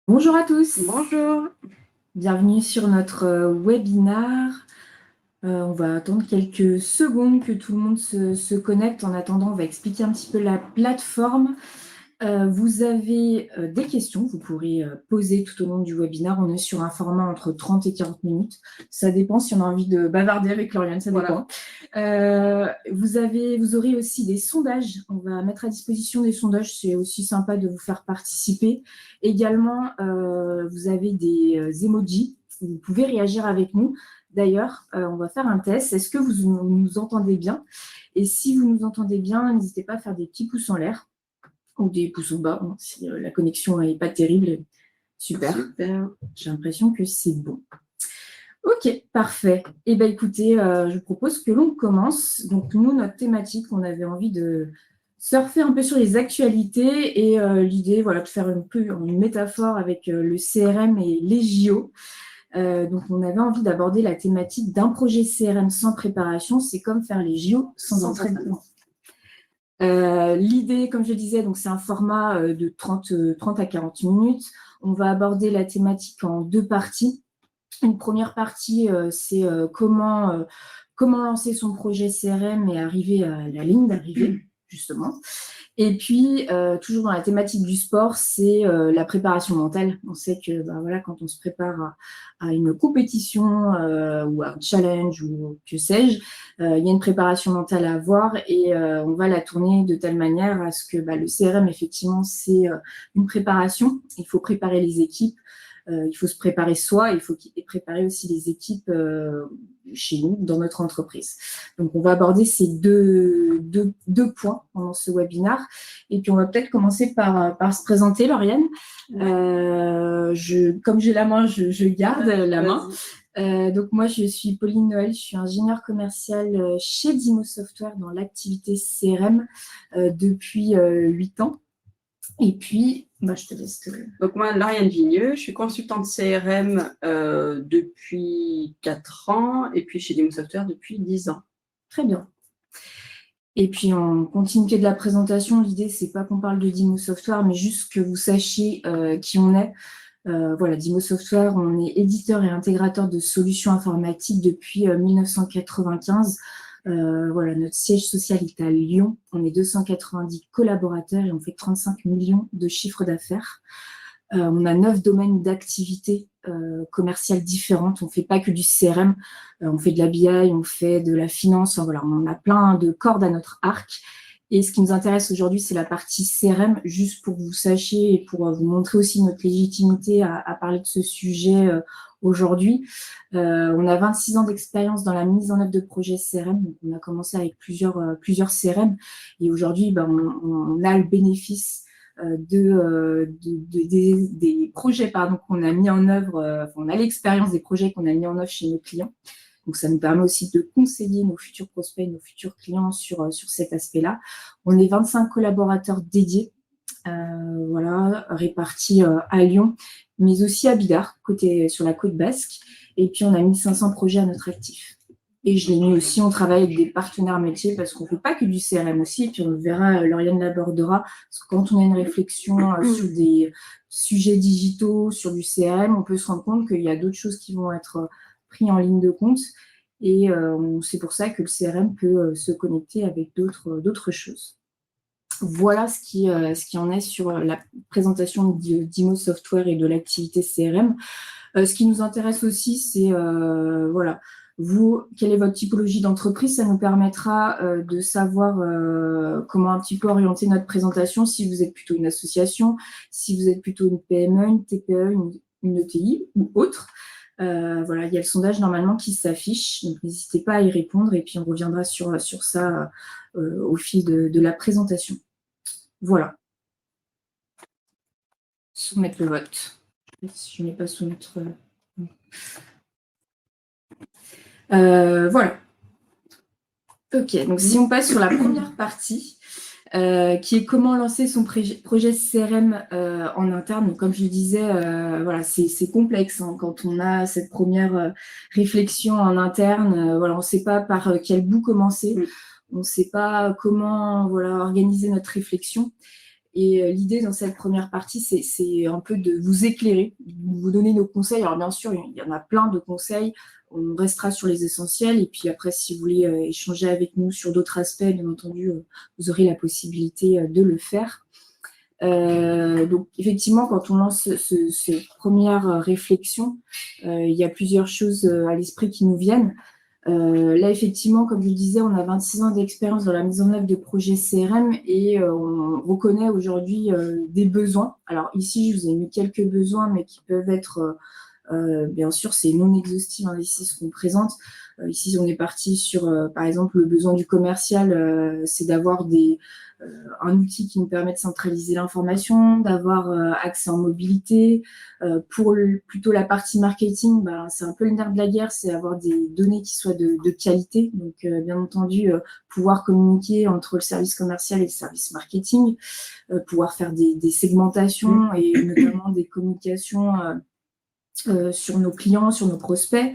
Bonjour à tous, Bonjour. bienvenue sur notre webinar. On va attendre quelques secondes que tout le monde se connecte. En attendant, on va expliquer un petit peu la plateforme. Vous avez des questions, vous pourrez poser tout au long du webinaire. On est sur un format entre 30 et 40 minutes. Ça dépend si on a envie de bavarder avec Lauriane, ça dépend. Vous aurez aussi des sondages. On va mettre à disposition des sondages. C'est aussi sympa de vous faire participer. Également, vous avez des emojis. Vous pouvez réagir avec nous. D'ailleurs, on va faire un test. Est-ce que vous nous entendez bien? Et si vous nous entendez bien, n'hésitez pas à faire des petits pouces en l'air ou des pouces en bas, hein, si la connexion n'est pas terrible. Super. J'ai l'impression que c'est bon. Ok, parfait. Eh bien, écoutez, je propose que l'on commence. Donc, nous, notre thématique, on avait envie de surfer un peu sur les actualités et l'idée, voilà, de faire un peu une métaphore avec le CRM et les JO. Donc, on avait envie d'aborder la thématique d'un projet CRM sans préparation. C'est comme faire les JO sans entraînement. L'idée, comme je disais, donc c'est un format de 30 à 40 minutes. On va aborder la thématique en deux parties. Une première partie, c'est comment lancer son projet CRM et arriver à la ligne d'arrivée, justement. Et puis, toujours dans la thématique du sport, c'est la préparation mentale. On sait que voilà, quand on se prépare à une compétition ou à un challenge ou que sais-je, il y a une préparation mentale à avoir et on va la tourner de telle manière à ce que le CRM, effectivement, c'est une préparation. Il faut préparer les équipes. Il faut se préparer soi, il faut préparer aussi les équipes chez nous, dans notre entreprise. Donc, on va aborder ces deux points pendant ce webinaire. Et puis, on va peut-être commencer par se présenter, Lauriane. Comme j'ai la main, je garde la main. Donc, moi, je suis Pauline Noël, je suis ingénieure commerciale chez Dimo Software dans l'activité CRM depuis 8 ans. Et puis, je te laisse. Donc, moi, Lauriane Vigneux, je suis consultante CRM depuis 4 ans et puis chez Demo Software depuis 10 ans. Très bien. Et puis, en continuité de la présentation, l'idée, c'est pas qu'on parle de Dimo Software, mais juste que vous sachiez qui on est. Voilà, Dimo Software, on est éditeur et intégrateur de solutions informatiques depuis 1995. Voilà, notre siège social est à Lyon. On est 290 collaborateurs et on fait 35 millions de chiffres d'affaires. On a 9 domaines d'activité commerciales différentes. On ne fait pas que du CRM. On fait de la BI, on fait de la finance. Voilà, on a plein de cordes à notre arc. Et ce qui nous intéresse aujourd'hui, c'est la partie CRM, juste pour que vous sachiez et pour vous montrer aussi notre légitimité à parler de ce sujet aujourd'hui. On a 26 ans d'expérience dans la mise en œuvre de projets CRM. Donc, on a commencé avec plusieurs CRM. Et aujourd'hui, on a le bénéfice des projets qu'on a mis en œuvre, on a l'expérience des projets qu'on a mis en œuvre chez nos clients. Donc, ça nous permet aussi de conseiller nos futurs prospects, nos futurs clients sur cet aspect-là. On est 25 collaborateurs dédiés, voilà, répartis à Lyon, mais aussi à Bidart, sur la côte basque. Et puis, on a 1500 projets à notre actif. Et je l'ai mis aussi, on travaille avec des partenaires métiers parce qu'on ne fait pas que du CRM aussi. Et puis, on verra, Lauriane l'abordera, parce que quand on a une réflexion sur des sujets digitaux, sur du CRM, on peut se rendre compte qu'il y a d'autres choses qui vont être pris en ligne de compte. Et c'est pour ça que le CRM peut se connecter avec d'autres choses. Voilà ce qui en est sur la présentation d'Imo Software et de l'activité CRM. Ce qui nous intéresse aussi, c'est voilà, vous, quelle est votre typologie d'entreprise? Ça nous permettra de savoir comment un petit peu orienter notre présentation, si vous êtes plutôt une association, si vous êtes plutôt une PME, une TPE, une ETI ou autre. Voilà, il y a le sondage normalement qui s'affiche, donc n'hésitez pas à y répondre et puis on reviendra sur ça au fil de la présentation. Voilà. Soumettre le vote. Je ne vais pas soumettre. Voilà. Ok, donc si on passe sur la première partie, qui est comment lancer son projet CRM en interne. Donc, comme je le disais, voilà, c'est complexe hein, quand on a cette première réflexion en interne. Voilà, on ne sait pas par quel bout commencer, on ne sait pas comment voilà, organiser notre réflexion. Et l'idée dans cette première partie, c'est un peu de vous éclairer, de vous donner nos conseils. Alors bien sûr, il y en a plein de conseils. On restera sur les essentiels. Et puis après, si vous voulez échanger avec nous sur d'autres aspects, bien entendu, vous aurez la possibilité de le faire. Donc effectivement, quand on lance cette première réflexion, il y a plusieurs choses à l'esprit qui nous viennent. Là, effectivement, comme je le disais, on a 26 ans d'expérience dans la mise en œuvre de projets CRM et on reconnaît aujourd'hui des besoins. Alors ici, je vous ai mis quelques besoins, mais qui peuvent être, bien sûr, c'est non exhaustif ici ce qu'on présente. Ici, on est parti sur, par exemple, le besoin du commercial, c'est d'avoir un outil qui nous permet de centraliser l'information, d'avoir accès en mobilité. Pour plutôt la partie marketing, c'est un peu le nerf de la guerre, c'est avoir des données qui soient de qualité. Donc, bien entendu, pouvoir communiquer entre le service commercial et le service marketing, pouvoir faire des segmentations et notamment des communications sur nos clients, sur nos prospects.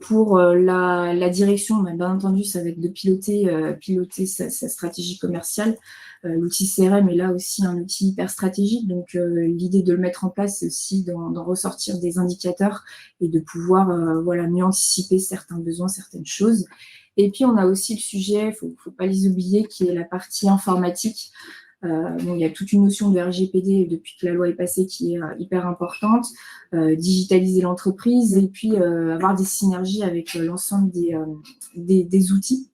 Pour la direction, bien entendu, ça va être de piloter sa stratégie commerciale. L'outil CRM est là aussi un outil hyper stratégique. Donc, l'idée de le mettre en place, c'est aussi d'en ressortir des indicateurs et de pouvoir mieux anticiper certains besoins, certaines choses. Et puis, on a aussi le sujet, faut pas les oublier, qui est la partie informatique. Il y a toute une notion de RGPD depuis que la loi est passée qui est hyper importante, digitaliser l'entreprise et puis avoir des synergies avec l'ensemble des outils.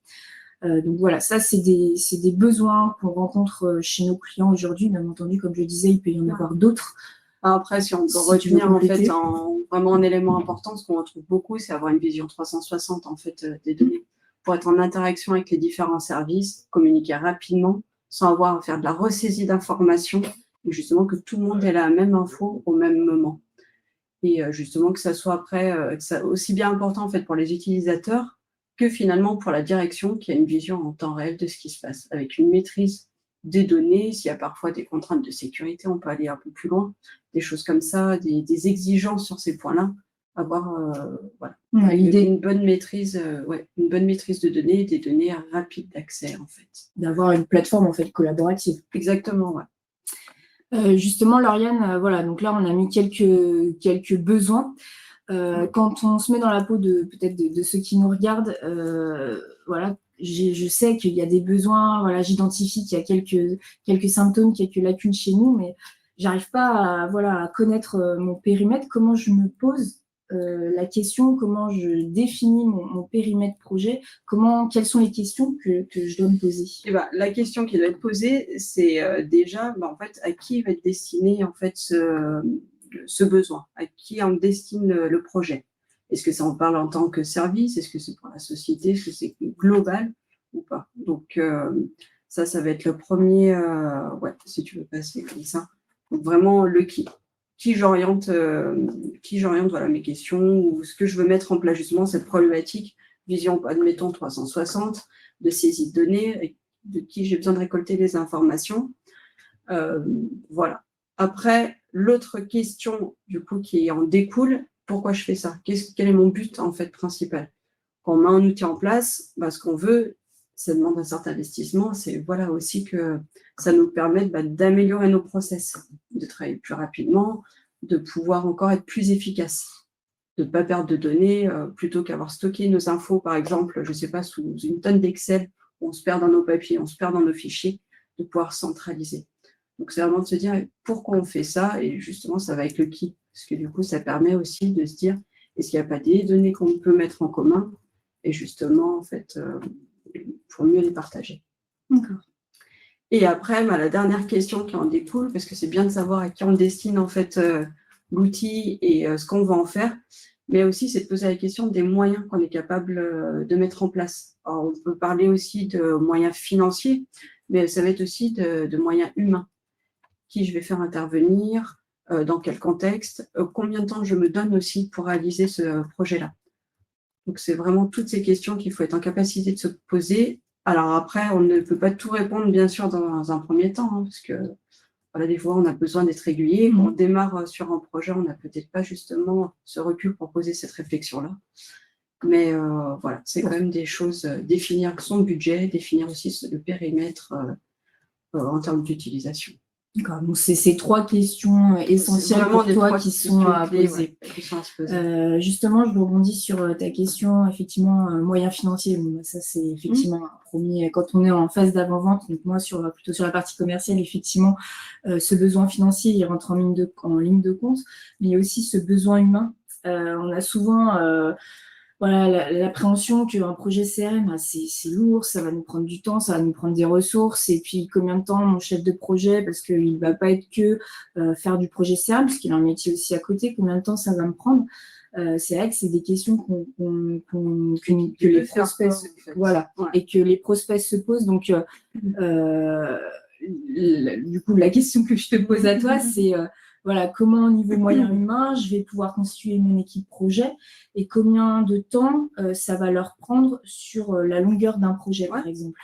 Donc voilà, ça c'est des besoins qu'on rencontre chez nos clients aujourd'hui. Bien entendu, comme je disais, il peut y en avoir d'autres. Après, si on peut retenir en fait vraiment un élément important, ce qu'on retrouve beaucoup, c'est avoir une vision 360 en fait des données pour être en interaction avec les différents services, communiquer rapidement, sans avoir à faire de la ressaisie d'informations, et justement que tout le monde ait la même info au même moment. Et justement que ça soit après aussi bien important en fait pour les utilisateurs que finalement pour la direction qui a une vision en temps réel de ce qui se passe, avec une maîtrise des données. S'il y a parfois des contraintes de sécurité, on peut aller un peu plus loin, des choses comme ça, des exigences sur ces points-là, avoir l'idée une bonne maîtrise de données, des données rapides d'accès en fait. D'avoir une plateforme en fait collaborative. Exactement, ouais. Justement, Lauriane, voilà, donc là on a mis quelques besoins. Quand on se met dans la peau peut-être de ceux qui nous regardent, voilà, je sais qu'il y a des besoins, voilà, j'identifie qu'il y a quelques symptômes, quelques lacunes chez nous, mais j'arrive pas à connaître mon périmètre. Comment je me pose la question, comment je définis mon périmètre projet, quelles sont les questions que je dois me poser? La question qui doit être posée, c'est déjà en fait, à qui va être destiné en fait ce besoin, à qui on destine le projet. Est-ce que ça en parle en tant que service? Est-ce que c'est pour la société? Est-ce que c'est global ou pas? Donc ça va être le premier, si tu veux passer comme ça. Donc vraiment le qui. Qui j'oriente mes questions ou ce que je veux mettre en place justement cette problématique, vision, admettons 360, de saisie de données, de qui j'ai besoin de récolter les informations. Voilà. Après, l'autre question du coup qui en découle, pourquoi je fais ça? Quel est mon but en fait principal? Quand on met un outil en place, ce qu'on veut, ça demande un certain investissement, c'est aussi que ça nous permette d'améliorer nos process, de travailler plus rapidement, de pouvoir encore être plus efficace, de ne pas perdre de données, plutôt qu'avoir stocké nos infos, par exemple, je ne sais pas, sous une tonne d'Excel, on se perd dans nos papiers, on se perd dans nos fichiers, de pouvoir centraliser. Donc c'est vraiment de se dire pourquoi on fait ça, et justement ça va avec le qui, parce que du coup ça permet aussi de se dire est-ce qu'il n'y a pas des données qu'on peut mettre en commun, et justement en fait pour mieux les partager. D'accord. Et après, la dernière question qui en découle, parce que c'est bien de savoir à qui on destine en fait l'outil et ce qu'on va en faire, mais aussi c'est de poser la question des moyens qu'on est capable de mettre en place. Alors, on peut parler aussi de moyens financiers, mais ça va être aussi de moyens humains. Qui je vais faire intervenir, dans quel contexte, combien de temps je me donne aussi pour réaliser ce projet-là. Donc c'est vraiment toutes ces questions qu'il faut être en capacité de se poser. Alors après, on ne peut pas tout répondre, bien sûr, dans un premier temps, parce que des fois, on a besoin d'être régulier. Quand on démarre sur un projet, on n'a peut-être pas justement ce recul pour poser cette réflexion-là. Mais c'est quand même des choses, définir son budget, définir aussi le périmètre en termes d'utilisation. D'accord, donc c'est ces 3 questions essentielles pour toi qui sont à poser. Justement, je rebondis sur ta question, effectivement, moyens financiers. Bon, bah, ça, c'est effectivement un premier, quand on est en phase d'avant-vente, donc moi, plutôt sur la partie commerciale, effectivement, ce besoin financier, il rentre en ligne de compte, mais il y a aussi ce besoin humain. On a souvent voilà, l'appréhension qu'un projet CRM, c'est lourd, ça va nous prendre du temps, ça va nous prendre des ressources, et puis combien de temps mon chef de projet, parce qu'il ne va pas être que faire du projet CRM, parce qu'il a un métier aussi à côté, combien de temps ça va me prendre. C'est vrai que c'est des questions que les prospects, voilà, ouais. Et que les prospects se posent. Donc, du coup, la question que je te pose à toi, c'est voilà, comment au niveau moyen humain, je vais pouvoir constituer mon équipe projet et combien de temps ça va leur prendre sur la longueur d'un projet, par exemple.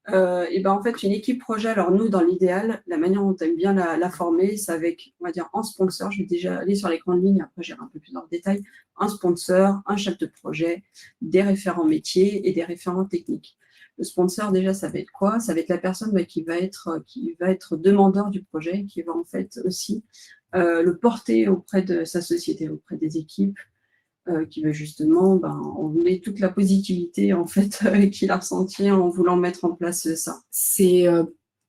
Et ben en fait, une équipe projet, alors nous, dans l'idéal, la manière dont on aime bien la former, c'est avec, on va dire, un sponsor. Je vais déjà aller sur les grandes lignes, après j'irai un peu plus dans le détail. Un sponsor, un chef de projet, des référents métiers et des référents techniques. Le sponsor, déjà, ça va être quoi? Ça va être la personne qui va être demandeur du projet, qui va en fait aussi le porter auprès de sa société, auprès des équipes, qui va justement emmener toute la positivité en fait qu'il a ressentie en voulant mettre en place ça. C'est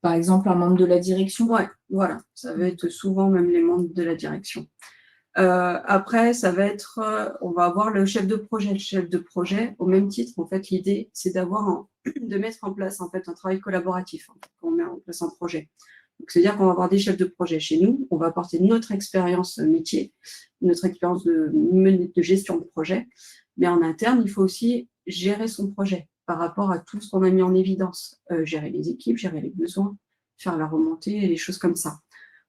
par exemple un membre de la direction? Ouais, voilà, ça va être souvent même les membres de la direction. Après, ça va être, on va avoir le chef de projet. Le chef de projet, au même titre, en fait, l'idée, c'est de mettre en place en fait un travail collaboratif quand on met en place un projet. Donc, c'est-à-dire qu'on va avoir des chefs de projet chez nous, on va apporter notre expérience métier, notre expérience de gestion de projet, mais en interne, il faut aussi gérer son projet par rapport à tout ce qu'on a mis en évidence, gérer les équipes, gérer les besoins, faire la remontée et les choses comme ça.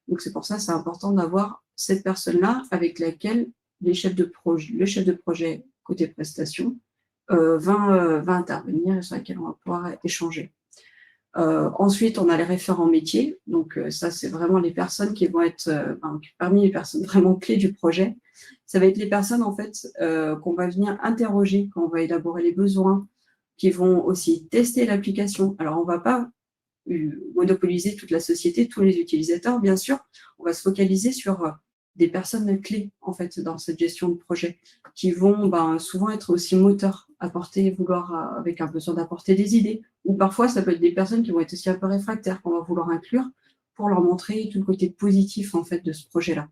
Donc, c'est pour ça que c'est important d'avoir cette personne-là avec laquelle le chef de projet côté prestation va intervenir et sur laquelle on va pouvoir échanger. Ensuite, on a les référents métiers. Donc, ça, c'est vraiment les personnes qui vont être parmi les personnes vraiment clés du projet. Ça va être les personnes, en fait, qu'on va venir interroger quand on va élaborer les besoins, qui vont aussi tester l'application. Alors, on ne va pas monopoliser toute la société, tous les utilisateurs, bien sûr. On va se focaliser sur des personnes clés, en fait, dans cette gestion de projet, qui vont souvent être aussi moteurs, avec un besoin d'apporter des idées. Ou parfois, ça peut être des personnes qui vont être aussi un peu réfractaires, qu'on va vouloir inclure pour leur montrer tout le côté positif, en fait, de ce projet-là.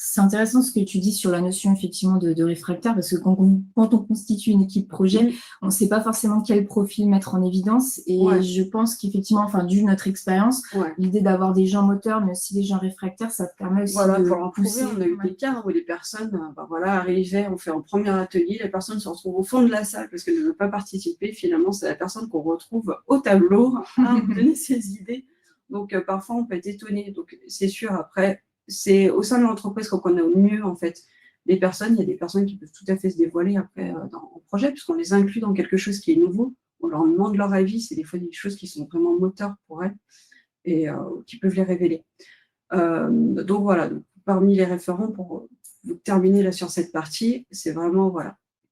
C'est intéressant ce que tu dis sur la notion effectivement de réfractaire, parce que quand on constitue une équipe projet, on ne sait pas forcément quel profil mettre en évidence. Et je pense qu'effectivement, dû notre expérience, l'idée d'avoir des gens moteurs, mais aussi des gens réfractaires, ça permet aussi de pour en pousser. On a eu des cas où les personnes arrivaient, on fait un premier atelier, la personne se retrouve au fond de la salle parce qu'elle ne veut pas participer. Finalement, c'est la personne qu'on retrouve au tableau à donner ses idées. Donc, parfois, on peut être étonné. Donc, c'est sûr, après, c'est au sein de l'entreprise qu'on connaît au mieux, en fait, les personnes. Il y a des personnes qui peuvent tout à fait se dévoiler après dans le projet, puisqu'on les inclut dans quelque chose qui est nouveau. On leur demande leur avis. C'est des fois des choses qui sont vraiment moteurs pour elles et qui peuvent les révéler. Donc, voilà. Donc, parmi les référents, pour terminer là sur cette partie, c'est vraiment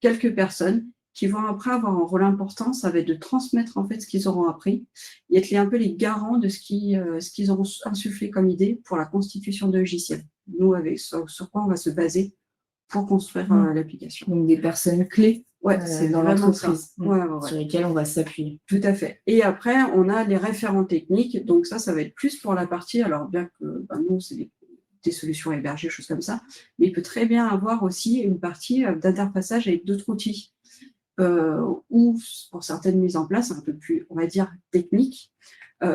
quelques personnes qui vont après avoir un rôle important. Ça va être de transmettre en fait ce qu'ils auront appris et être un peu les garants de ce qu'ils auront insufflé comme idée pour la constitution de logiciels. Nous, sur quoi on va se baser pour construire l'application. Donc des personnes clés c'est dans l'entreprise sur lesquelles on va s'appuyer. Tout à fait. Et après, on a les référents techniques. Donc ça va être plus pour la partie, alors bien que nous, c'est des solutions hébergées, choses comme ça, mais il peut très bien avoir aussi une partie d'interfaçage avec d'autres outils. Ou pour certaines mises en place un peu plus, on va dire, techniques,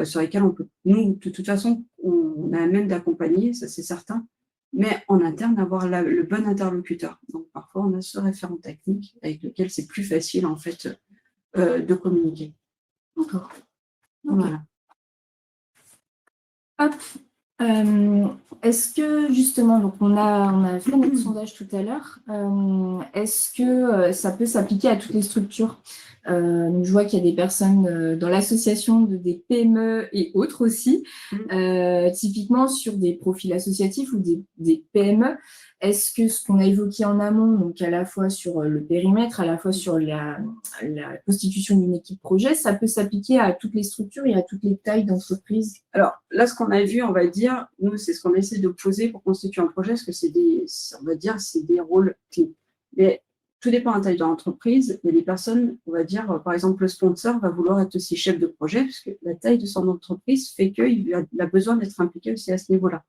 sur lesquelles on peut, nous, de toute façon, on a même d'accompagner, ça c'est certain, mais en interne, avoir le bon interlocuteur. Donc parfois, on a ce référent technique avec lequel c'est plus facile, en fait, de communiquer. D'accord. Voilà. Hop. Est-ce que justement, donc on a fait notre sondage tout à l'heure, est-ce que ça peut s'appliquer à toutes les structures? Donc je vois qu'il y a des personnes dans l'association des PME et autres aussi, typiquement sur des profils associatifs ou des PME. Est-ce que ce qu'on a évoqué en amont, donc à la fois sur le périmètre, à la fois sur la constitution d'une équipe projet, ça peut s'appliquer à toutes les structures et à toutes les tailles d'entreprise? Alors là, ce qu'on a vu, on va dire, nous, c'est ce qu'on essaie de poser pour constituer un projet, parce que c'est on va dire, c'est des rôles clés. Mais tout dépend de la taille de l'entreprise. Il y a des personnes, on va dire, par exemple, le sponsor va vouloir être aussi chef de projet, parce que la taille de son entreprise fait qu'il a besoin d'être impliqué aussi à ce niveau-là.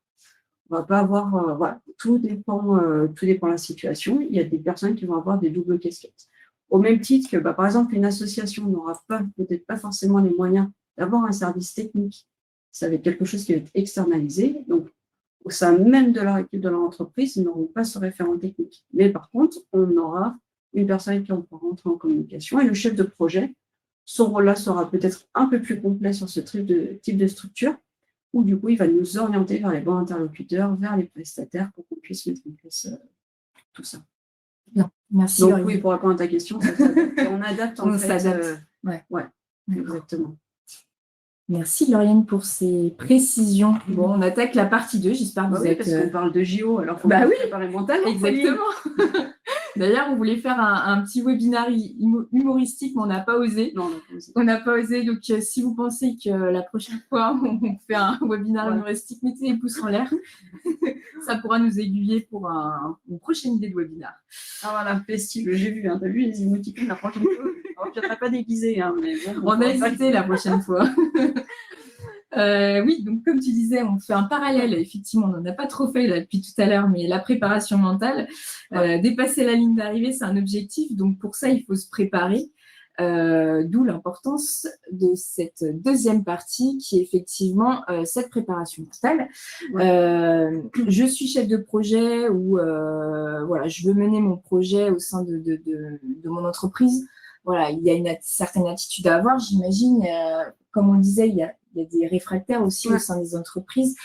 On va pas avoir, voilà, tout dépend de la situation. Il y a des personnes qui vont avoir des doubles casquettes. Au même titre que, par exemple, une association n'aura peut-être pas forcément les moyens d'avoir un service technique. Ça va être quelque chose qui va être externalisé. Donc, au sein même de leur équipe de leur entreprise, ils n'auront pas ce référent technique. Mais par contre, on aura une personne avec qui on pourra rentrer en communication et le chef de projet, son rôle-là sera peut-être un peu plus complet sur ce type de structure, où du coup, il va nous orienter vers les bons interlocuteurs, vers les prestataires pour qu'on puisse mettre en place tout ça. Bien, merci. Donc oui, pour répondre à ta question, on adapte en fait. Ouais, exactement. Merci Lauriane pour ces précisions. Bon, on attaque la partie 2, j'espère que vous êtes... parce qu'on parle de JO, alors il faut préparer mentalement. Exactement. D'ailleurs, on voulait faire un petit webinaire humoristique, mais on n'a pas osé. Non, on n'a pas osé. Donc, si vous pensez que la prochaine fois, on fait un webinaire humoristique, mettez les pouces en l'air. Ça pourra nous aiguiller pour une prochaine idée de webinaire. Ah voilà, festive, j'ai vu. T'as vu les émoticônes la prochaine fois? Alors, je ne serai pas déguisée. Mais bon, on a hésité la prochaine fois. Oui, donc comme tu disais, on fait un parallèle. Effectivement, on n'en a pas trop fait là, depuis tout à l'heure, mais la préparation mentale, dépasser la ligne d'arrivée, c'est un objectif. Donc pour ça, il faut se préparer. D'où l'importance de cette deuxième partie qui est effectivement cette préparation mentale. Je suis chef de projet ou voilà, je veux mener mon projet au sein de mon entreprise. Voilà, il y a une certaine attitude à avoir, j'imagine. Comme on disait, il y a des réfractaires aussi au sein des entreprises.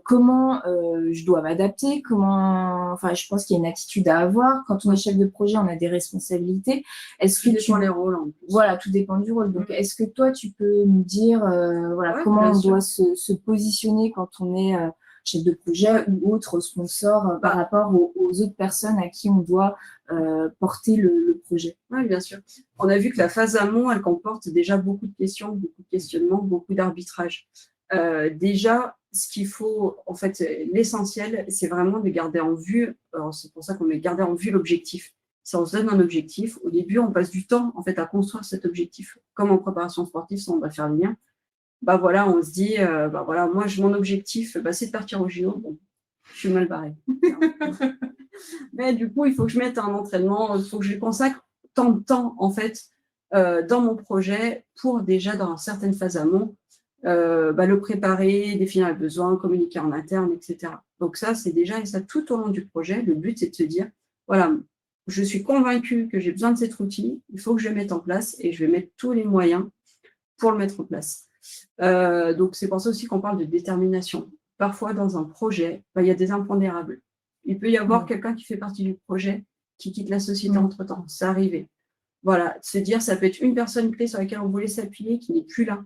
Comment je dois m'adapter, enfin, je pense qu'il y a une attitude à avoir. Quand on est chef de projet, on a des responsabilités. Tout dépend des rôles. En plus. Voilà, tout dépend du rôle. Donc, est-ce que toi, tu peux nous dire comment on doit se positionner quand on est chef de projet ou autre sponsor par rapport aux autres personnes à qui on doit porter le projet? Oui, bien sûr. On a vu que la phase amont, elle comporte déjà beaucoup de questions, beaucoup de questionnements, beaucoup d'arbitrage. Déjà, ce qu'il faut, en fait, l'essentiel, c'est vraiment de garder en vue, c'est pour ça qu'on met garder en vue l'objectif. Si on se donne un objectif, au début, on passe du temps, en fait, à construire cet objectif. Comme en préparation sportive, ça, on va faire le lien. Voilà, on se dit, voilà, moi, mon objectif, c'est de partir au JO. Bon, je suis mal barrée. Mais du coup, il faut que je mette un entraînement, il faut que je consacre tant de temps, en fait, dans mon projet pour déjà, dans certaines phases amont, le préparer, définir les besoins, communiquer en interne, etc. Donc ça, c'est déjà, et ça tout au long du projet, le but, c'est de se dire, voilà, je suis convaincue que j'ai besoin de cet outil, il faut que je le mette en place et je vais mettre tous les moyens pour le mettre en place. Donc c'est pour ça aussi qu'on parle de détermination. Parfois, dans un projet, il y a des impondérables. Il peut y avoir quelqu'un qui fait partie du projet qui quitte la société entre-temps. C'est arrivé. Voilà, se dire, ça peut être une personne clé sur laquelle on voulait s'appuyer qui n'est plus là.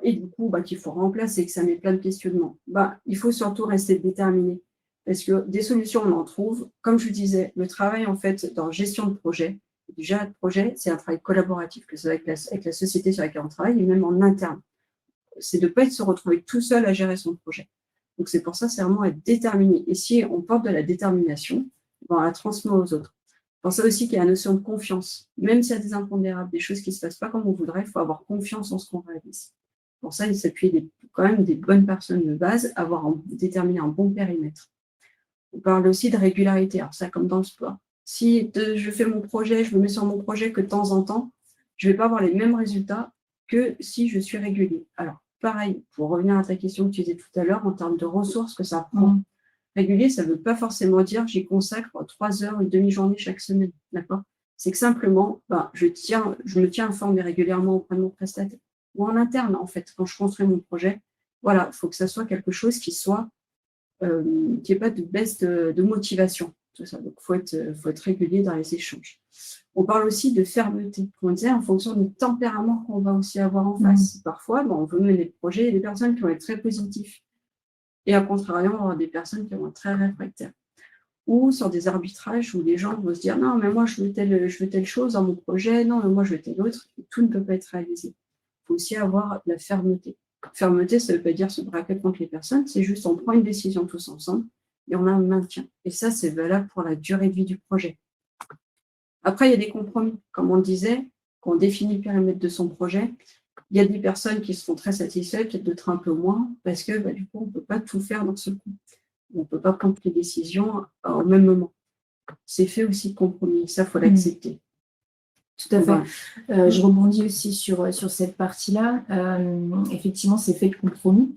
Et du coup, qu'il faut remplacer, que ça met plein de questionnements. Il faut surtout rester déterminé. Parce que des solutions, on en trouve. Comme je vous disais, le travail, en fait, dans gestion de projet, déjà, le projet, c'est un travail collaboratif, que ce soit avec la société sur laquelle on travaille et même en interne. C'est de ne pas se retrouver tout seul à gérer son projet. Donc, c'est pour ça, c'est vraiment être déterminé. Et si on porte de la détermination, on la transmet aux autres. C'est pour ça aussi qu'il y a la notion de confiance. Même s'il y a des impondérables, des choses qui ne se passent pas comme on voudrait, il faut avoir confiance en ce qu'on réalise. Pour ça, il s'appuie quand même des bonnes personnes de base, déterminer un bon périmètre. On parle aussi de régularité. Alors ça, comme dans le sport. Si je fais mon projet, je me mets sur mon projet que de temps en temps, je ne vais pas avoir les mêmes résultats que si je suis régulier. Alors, pareil, pour revenir à ta question que tu disais tout à l'heure, en termes de ressources que ça prend. Régulier, ça ne veut pas forcément dire j'y consacre 3 heures, une demi-journée chaque semaine. D'accord ? C'est que simplement, je me tiens informé régulièrement auprès de mon prestataire. Ou en interne, en fait, quand je construis mon projet, voilà, il faut que ça soit quelque chose qui soit qui n'ait pas de baisse de motivation. tout ça. Donc, faut être régulier dans les échanges. On parle aussi de fermeté, comme on disait, en fonction du tempérament qu'on va aussi avoir en face. Parfois, on veut mener des projets, il y a des personnes qui vont être très positifs. Et à contrario, on va avoir des personnes qui vont être très réfractaires. Ou sur des arbitrages où les gens vont se dire non, mais moi je veux telle chose dans mon projet, non, mais moi je veux telle autre, et tout ne peut pas être réalisé. Il faut aussi avoir la fermeté. Fermeté, ça ne veut pas dire se braquer contre les personnes, c'est juste on prend une décision tous ensemble et on a un maintien. Et ça, c'est valable pour la durée de vie du projet. Après, il y a des compromis. Comme on le disait, quand on définit le périmètre de son projet, il y a des personnes qui seront très satisfaites, peut-être d'autres un peu moins, parce que du coup, on ne peut pas tout faire dans ce coup. On ne peut pas prendre toutes les décisions au même moment. C'est fait aussi de compromis. Ça, il faut l'accepter. Tout à fait. Je rebondis aussi sur cette partie-là. Effectivement, c'est fait de compromis.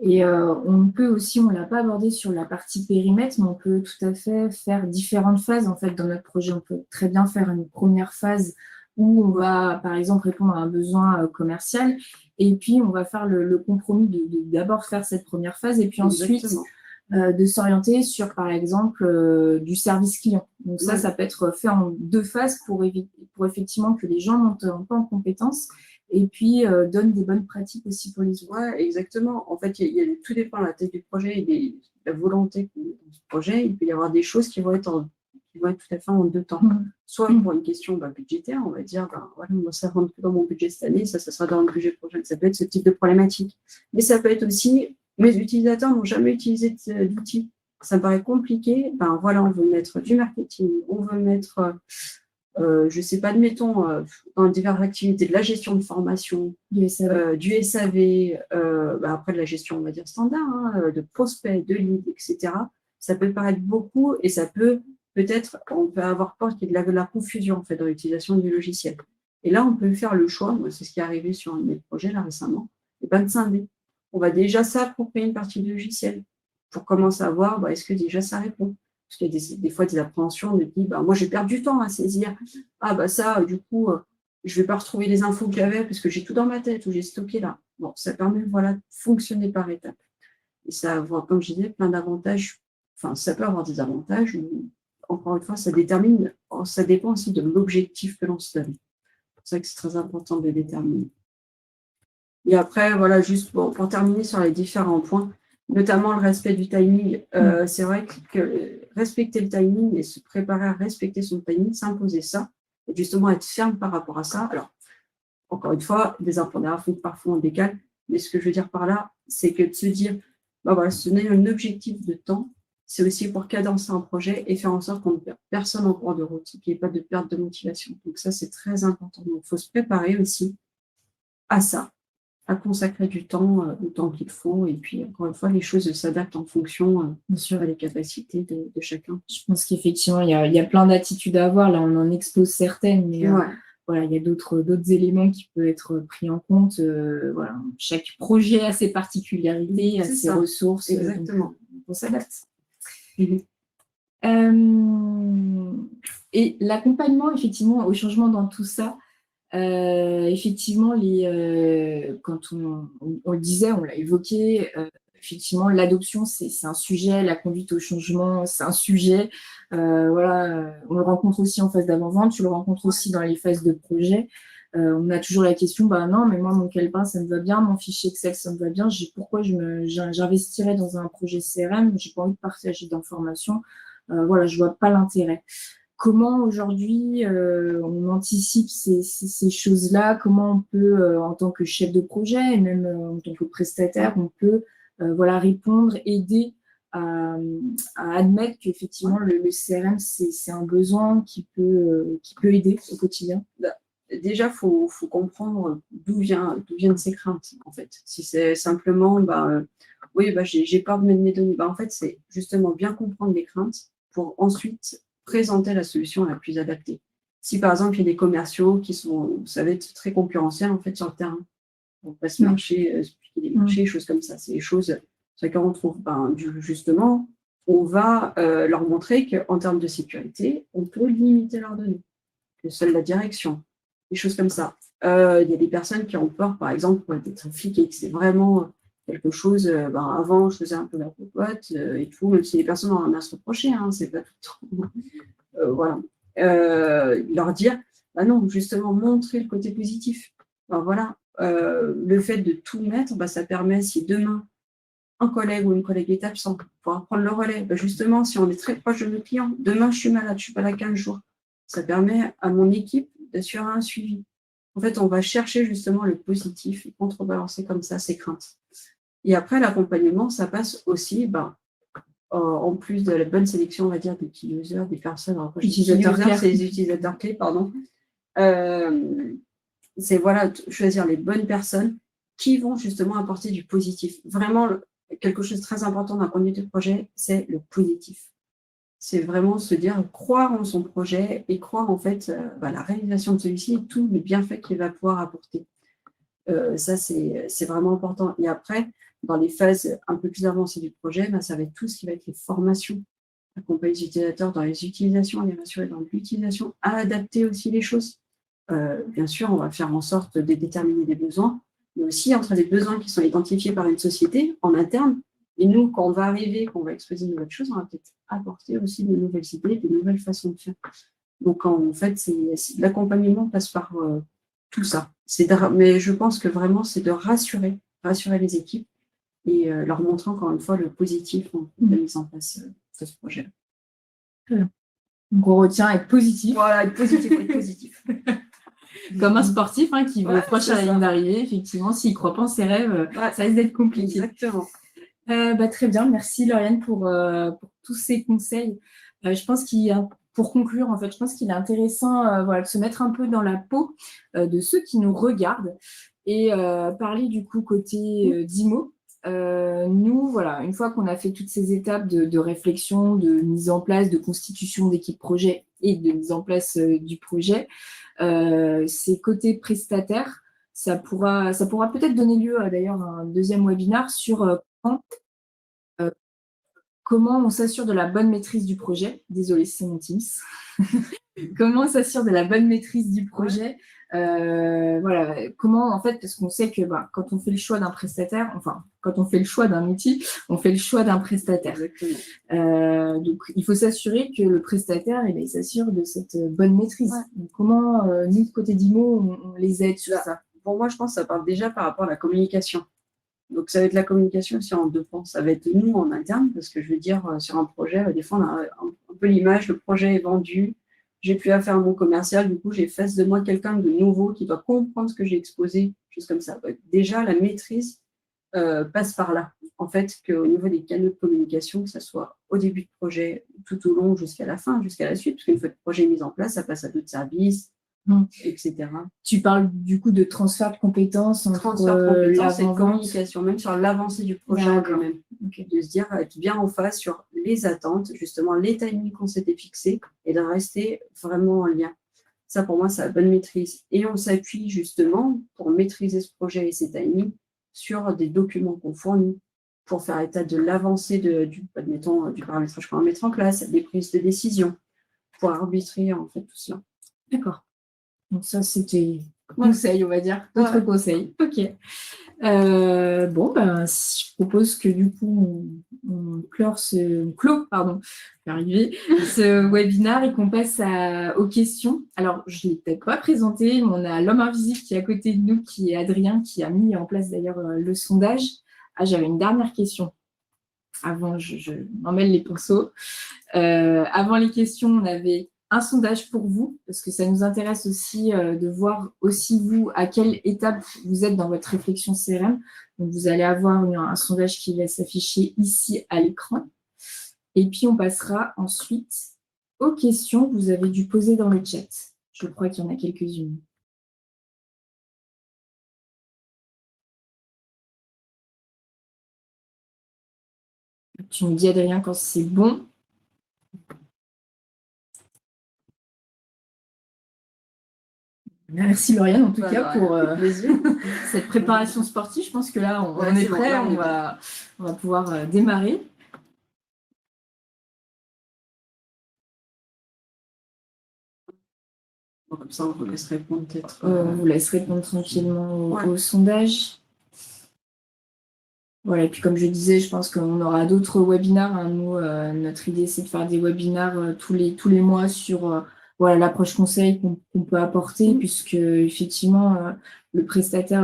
Et on peut aussi, on ne l'a pas abordé sur la partie périmètre, mais on peut tout à fait faire différentes phases en fait, dans notre projet. On peut très bien faire une première phase où on va, par exemple, répondre à un besoin commercial. Et puis, on va faire le compromis de d'abord faire cette première phase et puis ensuite de s'orienter sur, par exemple, du service client. Donc ça peut être fait en 2 phases pour effectivement que les gens montent un peu en compétences et puis donnent des bonnes pratiques aussi pour les autres. Ouais, exactement. En fait, tout dépend de la tête du projet et de la volonté dans ce projet. Il peut y avoir des choses qui vont être tout à fait en 2 temps. Soit pour une question budgétaire, on va dire, voilà, moi, ça rentre plus dans mon budget cette année, ça sera dans le budget prochain. Ça peut être ce type de problématique. Mais ça peut être aussi, mes utilisateurs n'ont jamais utilisé d'outils. Ça me paraît compliqué. Voilà, on veut mettre du marketing, on veut mettre, je ne sais pas, admettons, dans diverses activités, de la gestion de formation, du SAV, après de la gestion, on va dire, standard, de prospects, de leads, etc. Ça peut paraître beaucoup et ça on peut avoir peur qu'il y ait de la confusion en fait, dans l'utilisation du logiciel. Et là, on peut faire le choix, moi, c'est ce qui est arrivé sur un de mes projets là récemment, de scinder. On va déjà s'approprier une partie du logiciel pour commencer à voir est-ce que déjà ça répond. Parce qu'il y a des fois des appréhensions, on me dit moi j'ai perdu du temps à saisir. Ça, du coup, je ne vais pas retrouver les infos que j'avais parce que j'ai tout dans ma tête ou j'ai stocké là. Bon, ça permet de fonctionner par étapes. Et ça a, comme je disais, plein d'avantages. Enfin, ça peut avoir des avantages, mais encore une fois, ça dépend aussi de l'objectif que l'on se donne. C'est vrai que c'est très important de le déterminer. Et après, voilà, juste pour terminer sur les différents points, notamment le respect du timing. C'est vrai que respecter le timing et se préparer à respecter son timing, s'imposer ça, et justement être ferme par rapport à ça. Alors, encore une fois, des impondérables font que parfois on décale, mais ce que je veux dire par là, c'est que de se dire, se donner un objectif de temps, c'est aussi pour cadencer un projet et faire en sorte qu'on ne perde personne en cours de route, qu'il n'y ait pas de perte de motivation. Donc ça, c'est très important. Donc, il faut se préparer aussi à ça, à consacrer du temps, le temps qu'il faut. Et puis, encore une fois, les choses s'adaptent en fonction, bien sûr, des capacités de chacun. Je pense qu'effectivement, il y a plein d'attitudes à avoir. Là, on en expose certaines, mais voilà, il y a d'autres éléments qui peuvent être pris en compte. Voilà. Chaque projet a ses particularités, a ses ressources. Exactement. Donc, on s'adapte. Et l'accompagnement, effectivement, au changement dans tout ça, effectivement, quand on le disait, on l'a évoqué, effectivement, l'adoption, c'est un sujet, la conduite au changement, c'est un sujet. Voilà, on le rencontre aussi en phase d'avant-vente, tu le rencontres aussi dans les phases de projet. On a toujours la question, non, mais moi, mon calepin, ça me va bien, mon fichier Excel, ça me va bien, pourquoi j'investirais dans un projet CRM, j'ai pas envie de partager d'informations, voilà, je vois pas l'intérêt. Comment aujourd'hui on anticipe ces choses-là? Comment on peut, en tant que chef de projet et même en tant que prestataire, on peut répondre, aider à admettre qu'effectivement le CRM, c'est un besoin qui peut aider au quotidien? Déjà, il faut comprendre d'où viennent ces craintes, en fait. Si c'est simplement, j'ai peur de mettre mes données. En fait, c'est justement bien comprendre les craintes pour ensuite présenter la solution la plus adaptée. Si, par exemple, il y a des commerciaux qui sont, ça va être très concurrentiel, en fait, sur le terrain. On passe marché, expliquer des marchés, choses comme ça. C'est des choses sur lesquelles on trouve, justement, on va leur montrer qu'en termes de sécurité, on peut limiter leurs données, que seule la direction, des choses comme ça. Il y a des personnes qui ont peur, par exemple, pour être trafiquées, que c'est vraiment quelque chose, avant, je faisais un peu la popote et tout, même si les personnes en ont à se reprocher, hein, c'est pas tout le temps. Voilà. Leur dire, bah non, justement, montrer le côté positif. Ben voilà, le fait de tout mettre, ça permet, si demain, un collègue ou une collègue est absent, pouvoir prendre le relais. Justement, si on est très proche de nos clients, demain, je suis malade, je ne suis pas là 15 jours. Ça permet à mon équipe d'assurer un suivi. En fait, on va chercher justement le positif et contrebalancer comme ça ses craintes. Et après, l'accompagnement, ça passe aussi, en plus de la bonne sélection, on va dire, des key users, des personnes. Alors, Utilisateurs clés. C'est les utilisateurs clés, pardon. C'est voilà, choisir les bonnes personnes qui vont justement apporter du positif. Vraiment, quelque chose de très important d'un point de vue du projet, c'est le positif. C'est vraiment se dire, croire en son projet et croire en fait la réalisation de celui-ci et tout le bienfait qu'il va pouvoir apporter. Ça, c'est vraiment important. Et après, dans les phases un peu plus avancées du projet, ça va être tout ce qui va être les formations, accompagner les utilisateurs dans les utilisations, les rassurer dans l'utilisation, à adapter aussi les choses. Bien sûr, on va faire en sorte de déterminer des besoins, mais aussi entre les besoins qui sont identifiés par une société en interne, et nous, quand on va arriver, qu'on va exposer de nouvelles choses, on va peut-être apporter aussi de nouvelles idées, de nouvelles façons de faire. Donc, en fait, l'accompagnement passe par tout ça. Mais je pense que vraiment, c'est de rassurer les équipes et leur montrer encore une fois le positif de la mise en place de ce projet. Donc, on retient être positif. Voilà, être positif. Comme un sportif qui veut franchir la ligne d'arrivée, effectivement, s'il ne croit pas en ses rêves, ça risque d'être compliqué. Exactement. Très bien, merci Lauriane pour tous ces conseils. Je pense pour conclure, en fait, je pense qu'il est intéressant de se mettre un peu dans la peau de ceux qui nous regardent et parler du coup côté DIMO. Nous, voilà, une fois qu'on a fait toutes ces étapes de réflexion, de mise en place, de constitution d'équipe projet et de mise en place du projet, ces côtés prestataires, ça pourra peut-être donner lieu d'ailleurs à un deuxième webinaire sur comment on s'assure de la bonne maîtrise du projet. Désolée, c'est mon Teams. Comment on s'assure de la bonne maîtrise du projet. Comment, en fait, parce qu'on sait que quand on fait le choix d'un prestataire, quand on fait le choix d'un outil, on fait le choix d'un prestataire. Donc, il faut s'assurer que le prestataire, il s'assure de cette bonne maîtrise. Donc, comment, nous, de côté d'IMO, on les aide sur ça? Pour moi, je pense que ça part déjà par rapport à la communication. Donc, ça va être la communication aussi en deux pans. Ça va être nous en interne, parce que je veux dire, sur un projet, des fois, on a un peu l'image, le projet est vendu, j'ai plus à faire mon commercial, du coup, j'ai face de moi quelqu'un de nouveau qui doit comprendre ce que j'ai exposé, choses comme ça. Déjà, la maîtrise passe par là. En fait, qu'au niveau des canaux de communication, que ce soit au début de projet, tout au long, jusqu'à la fin, jusqu'à la suite, parce qu'une fois que le projet est mis en place, ça passe à d'autres services, etc. Tu parles du coup de transfert de compétences entre et de communication, même sur l'avancée du projet quand même. De se dire, être bien en phase sur les attentes, justement les timings qu'on s'était fixés et de rester vraiment en lien. Ça, pour moi, c'est la bonne maîtrise. Et on s'appuie justement pour maîtriser ce projet et ses timings sur des documents qu'on fournit pour faire état de l'avancée du paramétrage qu'on va mettre en place, des prises de décision, pour arbitrer en fait tout cela. D'accord. Donc ça, c'était conseil, on va dire. D'autres conseils. Ok. Je propose que du coup, on clôt ce webinaire et qu'on passe aux questions. Alors, je ne l'ai peut-être pas présenté, mais on a l'homme invisible qui est à côté de nous, qui est Adrien, qui a mis en place d'ailleurs le sondage. J'avais une dernière question. Avant, je m'emmêle les pinceaux. Avant les questions, on avait un sondage pour vous, parce que ça nous intéresse aussi de voir aussi vous à quelle étape vous êtes dans votre réflexion CRM. Donc, vous allez avoir un sondage qui va s'afficher ici à l'écran. Et puis, on passera ensuite aux questions que vous avez dû poser dans le chat. Je crois qu'il y en a quelques-unes. Tu me dis, Adrien, quand c'est bon. Merci Lauriane en tout cas pour cette préparation sportive. Je pense que là, on est prêt, on va pouvoir démarrer. Comme ça, on vous laisse répondre peut-être. On vous laisse répondre tranquillement au sondage. Voilà, et puis comme je disais, je pense qu'on aura d'autres webinaires, hein. Nous, notre idée, c'est de faire des webinaires tous les mois sur voilà, l'approche conseil qu'on peut apporter, puisque effectivement, le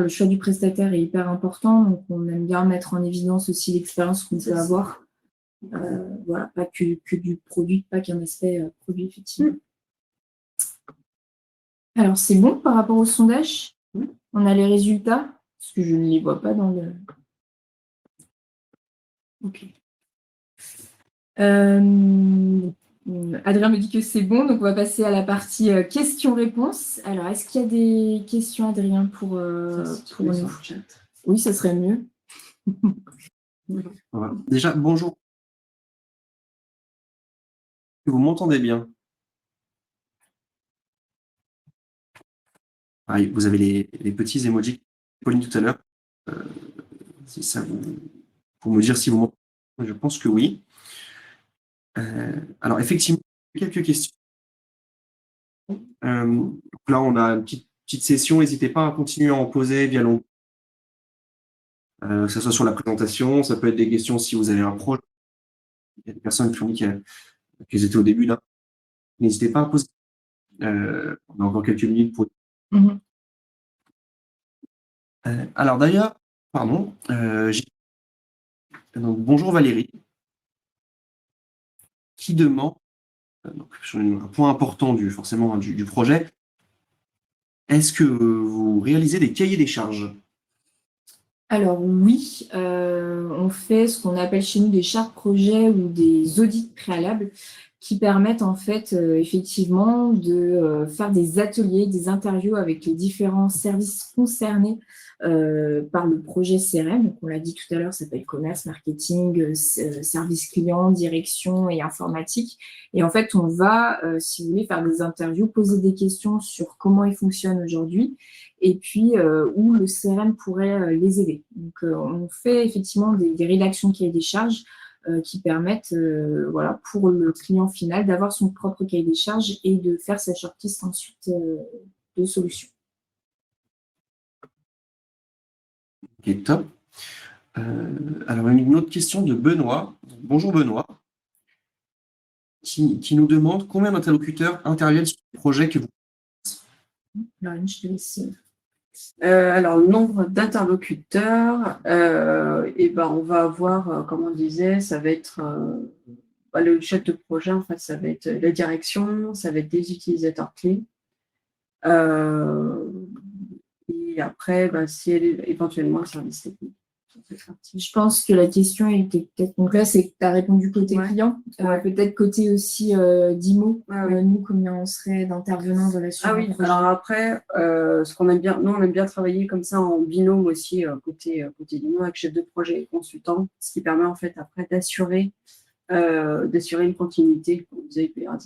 choix du prestataire est hyper important. Donc, on aime bien mettre en évidence aussi l'expérience qu'on peut avoir. Voilà, pas que du produit, pas qu'un aspect produit, effectivement. Alors, c'est bon par rapport au sondage? On a les résultats, parce que je ne les vois pas dans le... Ok. Adrien me dit que c'est bon, donc on va passer à la partie questions-réponses. Alors, est-ce qu'il y a des questions, Adrien, pour nous? Oui, ça serait mieux. Voilà. Déjà, bonjour. Vous m'entendez bien? Ah, vous avez les petits emojis Pauline tout à l'heure. Si ça pour me dire si vous m'entendez. Je pense que oui. Alors, effectivement, quelques questions. Là, on a une petite session. N'hésitez pas à continuer à en poser via l'onglet. Que ce soit sur la présentation, ça peut être des questions si vous avez un projet. Il y a des personnes qui ont dit qu'elles étaient au début là. N'hésitez pas à poser. On a encore quelques minutes pour. Alors d'ailleurs, pardon, donc, bonjour Valérie, qui demande, donc, sur un point important forcément du projet, est-ce que vous réalisez des cahiers des charges? Alors oui, on fait ce qu'on appelle chez nous des chartes projets ou des audits préalables qui permettent en fait effectivement de faire des ateliers, des interviews avec les différents services concernés par le projet CRM. Donc on l'a dit tout à l'heure, ça s'appelle commerce, marketing, service client, direction et informatique. Et en fait, on va, si vous voulez, faire des interviews, poser des questions sur comment ils fonctionnent aujourd'hui et puis où le CRM pourrait les aider. Donc, on fait effectivement des rédactions de cahiers des charges qui permettent, voilà, pour le client final d'avoir son propre cahier des charges et de faire sa shortlist ensuite de solutions. Ok, top. Alors, une autre question de Benoît. Bonjour Benoît, qui nous demande combien d'interlocuteurs interviennent sur le projet que vous. Marine, je te laisse. Alors, le nombre d'interlocuteurs, on va avoir, comme on disait, ça va être le chef de projet, en fait, ça va être la direction, ça va être des utilisateurs clés. Et après, si elle est éventuellement un service technique. Je pense que la question était peut-être concrète, c'est que tu as répondu côté client, peut-être côté aussi d'IMO, nous, combien on serait d'intervenants de la suite. Ah oui, alors après, ce qu'on aime bien, nous on aime bien travailler comme ça en binôme aussi, côté d'IMO avec chef de projet et consultant, ce qui permet en fait après d'assurer une continuité, comme vous avez pu dire,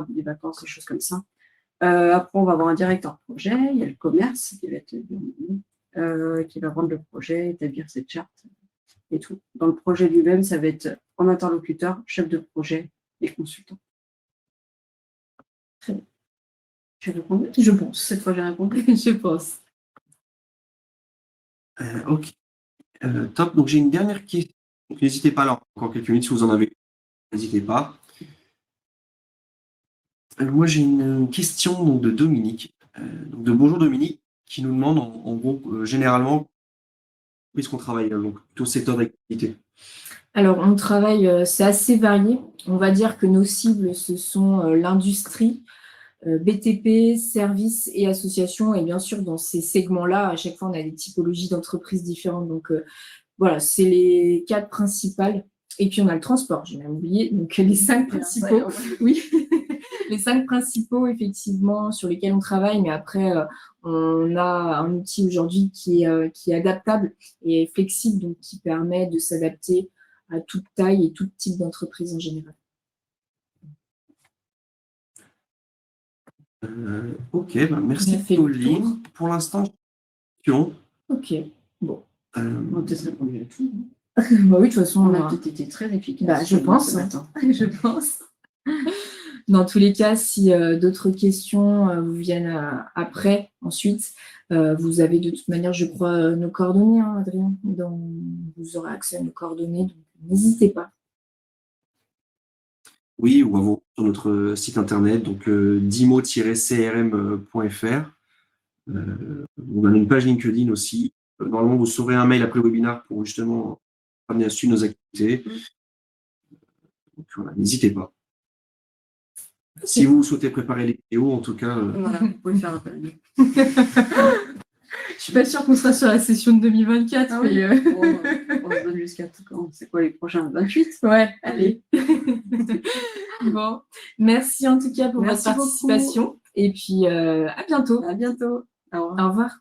des vacances, des choses comme ça. Après, on va avoir un directeur de projet, il y a le commerce qui va être qui va vendre le projet, établir cette charte et tout. Dans le projet lui-même, ça va être en interlocuteur, chef de projet et consultant. Très bien. J'ai répondu? Je pense. Cette fois, j'ai répondu. Je pense. Ok, top. Donc, j'ai une dernière question. N'hésitez pas, alors, encore quelques minutes si vous en avez. N'hésitez pas. Moi, j'ai une question donc, de Dominique. Donc, de bonjour Dominique, qui nous demande en gros, généralement, puisqu'on travaille, donc plutôt secteur d'activité. Alors, on travaille, c'est assez varié. On va dire que nos cibles, ce sont l'industrie, BTP, services et associations. Et bien sûr, dans ces segments-là, à chaque fois, on a des typologies d'entreprises différentes. Donc, voilà, c'est les 4 principales. Et puis, on a le transport, j'ai même oublié. Donc, les 5 principaux. Oui, les 5 principaux, effectivement, sur lesquels on travaille. Mais après, on a un outil aujourd'hui qui est adaptable et flexible, donc qui permet de s'adapter à toute taille et tout type d'entreprise en général. Ok, merci Pauline. Pour l'instant, question. Ok, bon. On a peut-être répondu à tout. Bah oui, de toute façon, on a peut-être été très efficace. Je pense. Je pense. Dans tous les cas, si d'autres questions vous viennent après, ensuite, vous avez de toute manière, je crois, nos coordonnées, hein, Adrien. Vous aurez accès à nos coordonnées, donc n'hésitez pas. Oui, ou à vous sur notre site internet, donc dimo-crm.fr. On a une page LinkedIn aussi. Normalement, vous aurez un mail après le webinaire pour justement amener à suivre nos activités. Donc voilà, n'hésitez pas. Si vous souhaitez préparer les vidéos, en tout cas. Voilà, vous pouvez faire appel à nous. Je suis pas sûre qu'on sera sur la session de 2024. Ah mais, oui. On se donne jusqu'à quand? C'est quoi les prochains? 28? Ouais, allez. Bon, merci en tout cas pour Merci votre participation. Et puis, à bientôt. À bientôt. Au revoir. Au revoir.